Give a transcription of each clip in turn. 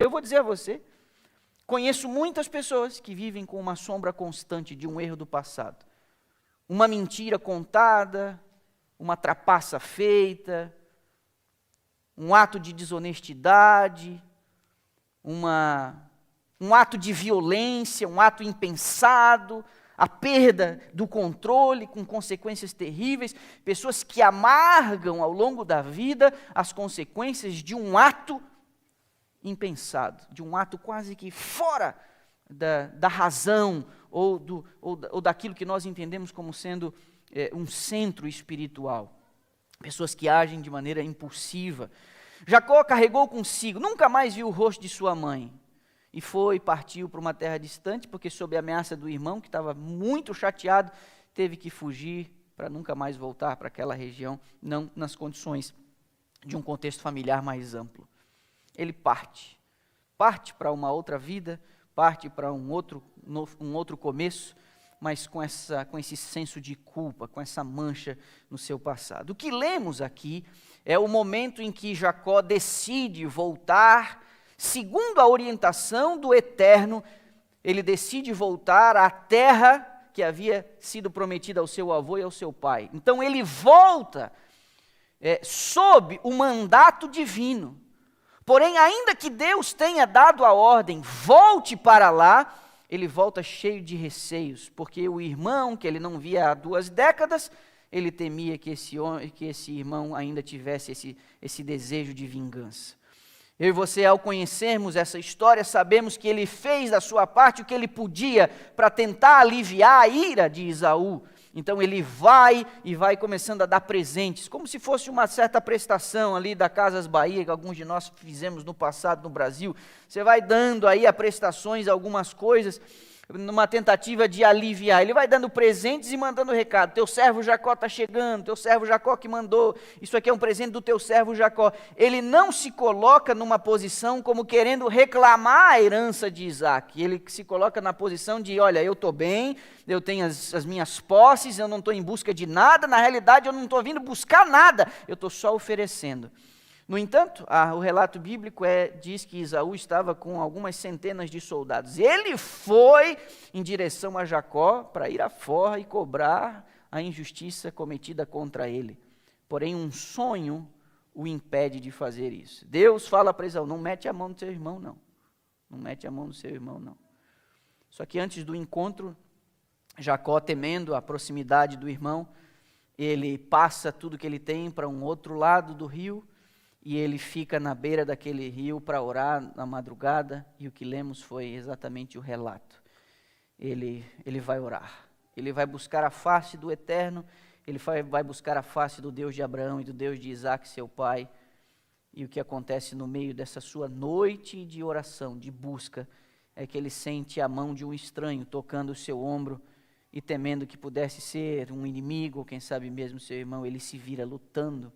Eu vou dizer a você, conheço muitas pessoas que vivem com uma sombra constante de um erro do passado. Uma mentira contada, uma trapaça feita, um ato de desonestidade, um ato de violência, um ato impensado, a perda do controle com consequências terríveis, pessoas que amargam ao longo da vida as consequências de um ato impensado, de um ato quase que fora da razão ou daquilo que nós entendemos como sendo um centro espiritual. Pessoas que agem de maneira impulsiva. Jacó carregou consigo, nunca mais viu o rosto de sua mãe. E partiu para uma terra distante, porque sob a ameaça do irmão, que estava muito chateado, teve que fugir para nunca mais voltar para aquela região, não nas condições de um contexto familiar mais amplo. Ele parte para uma outra vida, parte para um outro começo, mas com esse senso de culpa, com essa mancha no seu passado. O que lemos aqui é o momento em que Jacó decide voltar, segundo a orientação do Eterno, ele decide voltar à terra que havia sido prometida ao seu avô e ao seu pai. Então ele volta sob o mandato divino. Porém, ainda que Deus tenha dado a ordem, volte para lá, ele volta cheio de receios, porque o irmão, que ele não via há 2 décadas, ele temia que esse irmão ainda tivesse esse desejo de vingança. Eu e você, ao conhecermos essa história, sabemos que ele fez da sua parte o que ele podia para tentar aliviar a ira de Esaú. Então ele vai começando a dar presentes, como se fosse uma certa prestação ali da Casas Bahia, que alguns de nós fizemos no passado no Brasil. Você vai dando aí a prestações, algumas coisas, numa tentativa de aliviar. Ele vai dando presentes e mandando recado. Teu servo Jacó está chegando, teu servo Jacó que mandou, isso aqui é um presente do teu servo Jacó. Ele não se coloca numa posição como querendo reclamar a herança de Isaac. Ele se coloca na posição de, olha, eu estou bem, eu tenho as minhas posses, eu não estou em busca de nada, na realidade eu não estou vindo buscar nada, eu estou só oferecendo. No entanto, o relato bíblico diz que Esaú estava com algumas centenas de soldados. Ele foi em direção a Jacó para ir à forra e cobrar a injustiça cometida contra ele. Porém, um sonho o impede de fazer isso. Deus fala para Esaú, não mete a mão no seu irmão, não. Não mete a mão no seu irmão, não. Só que antes do encontro, Jacó, temendo a proximidade do irmão, ele passa tudo que ele tem para um outro lado do rio, e ele fica na beira daquele rio para orar na madrugada, e o que lemos foi exatamente o relato. Ele vai orar, ele vai buscar a face do Eterno, ele vai buscar a face do Deus de Abraão e do Deus de Isaac, seu pai, e o que acontece no meio dessa sua noite de oração, de busca, é que ele sente a mão de um estranho tocando o seu ombro, e temendo que pudesse ser um inimigo, ou quem sabe mesmo seu irmão, ele se vira lutando.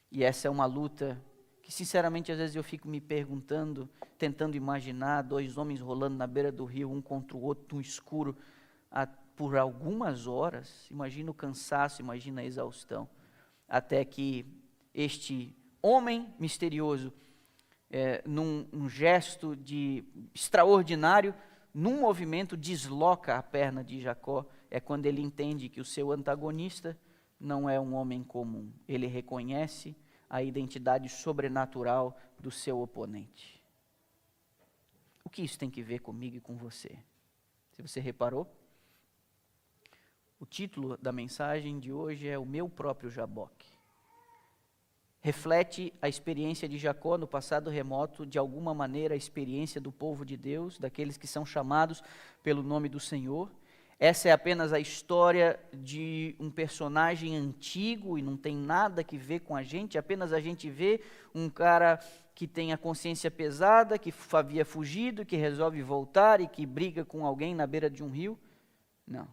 E essa é uma luta que, sinceramente, às vezes eu fico me perguntando, tentando imaginar 2 homens rolando na beira do rio, um contra o outro, no escuro, por algumas horas. Imagina o cansaço, imagina a exaustão. Até que este homem misterioso, num gesto extraordinário, num movimento, desloca a perna de Jacó. É quando ele entende que o seu antagonista não é um homem comum. Ele reconhece a identidade sobrenatural do seu oponente. O que isso tem que ver comigo e com você? Se você reparou, o título da mensagem de hoje é O Meu Próprio Jaboque. Reflete a experiência de Jacó no passado remoto, de alguma maneira a experiência do povo de Deus, daqueles que são chamados pelo nome do Senhor. Essa é apenas a história de um personagem antigo e não tem nada que ver com a gente, apenas a gente vê um cara que tem a consciência pesada, que havia fugido, que resolve voltar e que briga com alguém na beira de um rio. Não.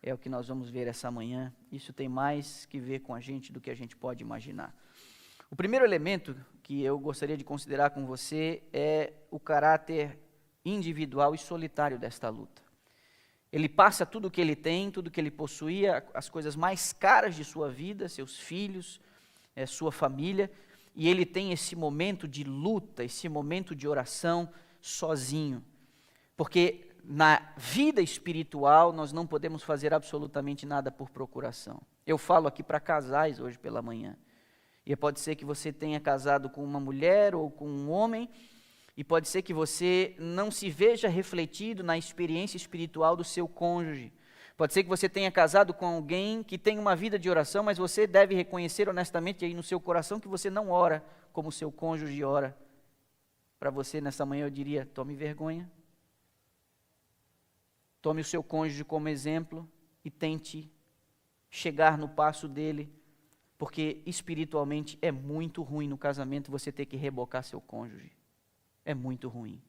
É o que nós vamos ver essa manhã. Isso tem mais que ver com a gente do que a gente pode imaginar. O primeiro elemento que eu gostaria de considerar com você é o caráter individual e solitário desta luta. Ele passa tudo o que ele tem, tudo o que ele possuía, as coisas mais caras de sua vida, seus filhos, sua família, e ele tem esse momento de luta, esse momento de oração sozinho. Porque na vida espiritual nós não podemos fazer absolutamente nada por procuração. Eu falo aqui para casais hoje pela manhã. E pode ser que você tenha casado com uma mulher ou com um homem, e pode ser que você não se veja refletido na experiência espiritual do seu cônjuge. Pode ser que você tenha casado com alguém que tem uma vida de oração, mas você deve reconhecer honestamente aí no seu coração que você não ora como o seu cônjuge ora. Para você nessa manhã eu diria, tome vergonha. Tome o seu cônjuge como exemplo e tente chegar no passo dele, porque espiritualmente é muito ruim no casamento você ter que rebocar seu cônjuge. É muito ruim.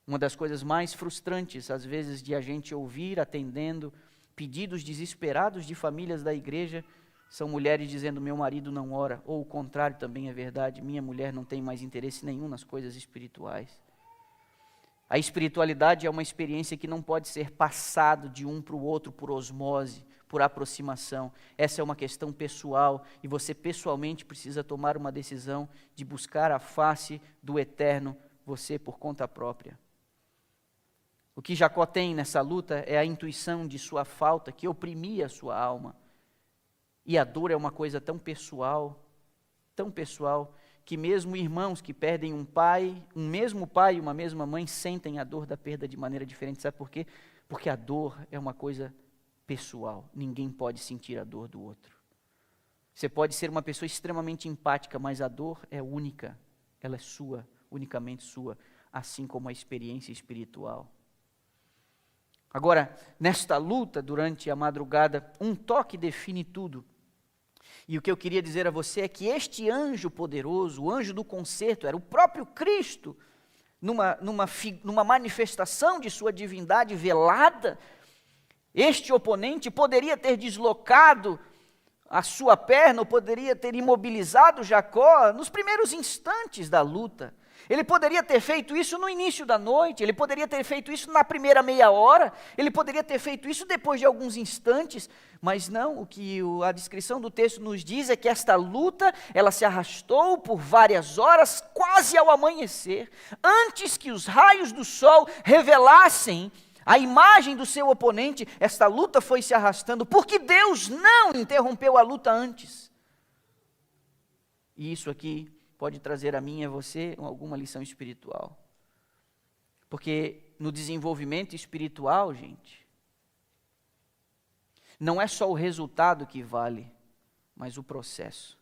Uma das coisas mais frustrantes, às vezes, de a gente ouvir, atendendo pedidos desesperados de famílias da igreja, são mulheres dizendo, meu marido não ora, ou o contrário também é verdade, minha mulher não tem mais interesse nenhum nas coisas espirituais. A espiritualidade é uma experiência que não pode ser passado de um para o outro por osmose, por aproximação. Essa é uma questão pessoal e você pessoalmente precisa tomar uma decisão de buscar a face do eterno, você por conta própria. O que Jacó tem nessa luta é a intuição de sua falta que oprimia a sua alma. E a dor é uma coisa tão pessoal, que mesmo irmãos que perdem um mesmo pai e uma mesma mãe, sentem a dor da perda de maneira diferente. Sabe por quê? Porque a dor é uma coisa pessoal. Ninguém pode sentir a dor do outro. Você pode ser uma pessoa extremamente empática, mas a dor é única. Ela é sua, unicamente sua, assim como a experiência espiritual. Agora, nesta luta, durante a madrugada, um toque define tudo. E o que eu queria dizer a você é que este anjo poderoso, o anjo do concerto, era o próprio Cristo, numa manifestação de sua divindade velada. Este oponente poderia ter deslocado a sua perna, ou poderia ter imobilizado Jacó nos primeiros instantes da luta. Ele poderia ter feito isso no início da noite, ele poderia ter feito isso na primeira meia hora, ele poderia ter feito isso depois de alguns instantes, mas não, o que a descrição do texto nos diz é que esta luta, ela se arrastou por várias horas, quase ao amanhecer, antes que os raios do sol revelassem a imagem do seu oponente. Esta luta foi se arrastando, porque Deus não interrompeu a luta antes. E isso aqui pode trazer a mim e a você alguma lição espiritual. Porque no desenvolvimento espiritual, gente, não é só o resultado que vale, mas o processo.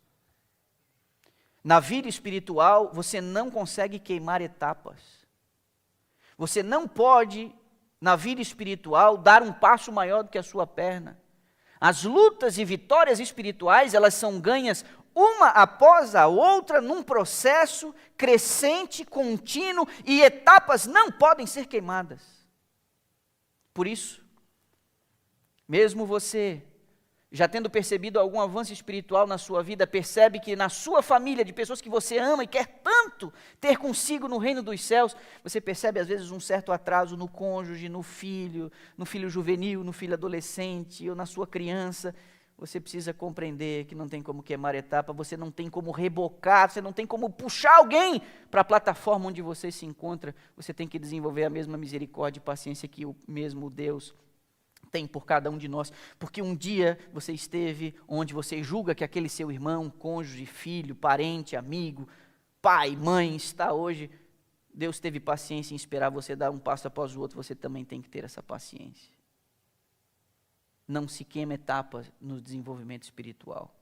Na vida espiritual, você não consegue queimar etapas. Você não pode, na vida espiritual, dar um passo maior do que a sua perna. As lutas e vitórias espirituais, elas são ganhas uma após a outra, num processo crescente, contínuo, e etapas não podem ser queimadas. Por isso, mesmo você, já tendo percebido algum avanço espiritual na sua vida, percebe que na sua família, de pessoas que você ama e quer tanto ter consigo no reino dos céus, você percebe às vezes um certo atraso no cônjuge, no filho juvenil, no filho adolescente, ou na sua criança. Você precisa compreender que não tem como queimar etapa, você não tem como rebocar, você não tem como puxar alguém para a plataforma onde você se encontra. Você tem que desenvolver a mesma misericórdia e paciência que o mesmo Deus tem por cada um de nós. Porque um dia você esteve onde você julga que aquele seu irmão, cônjuge, filho, parente, amigo, pai, mãe, está hoje. Deus teve paciência em esperar você dar um passo após o outro, você também tem que ter essa paciência. Não se queima etapas no desenvolvimento espiritual.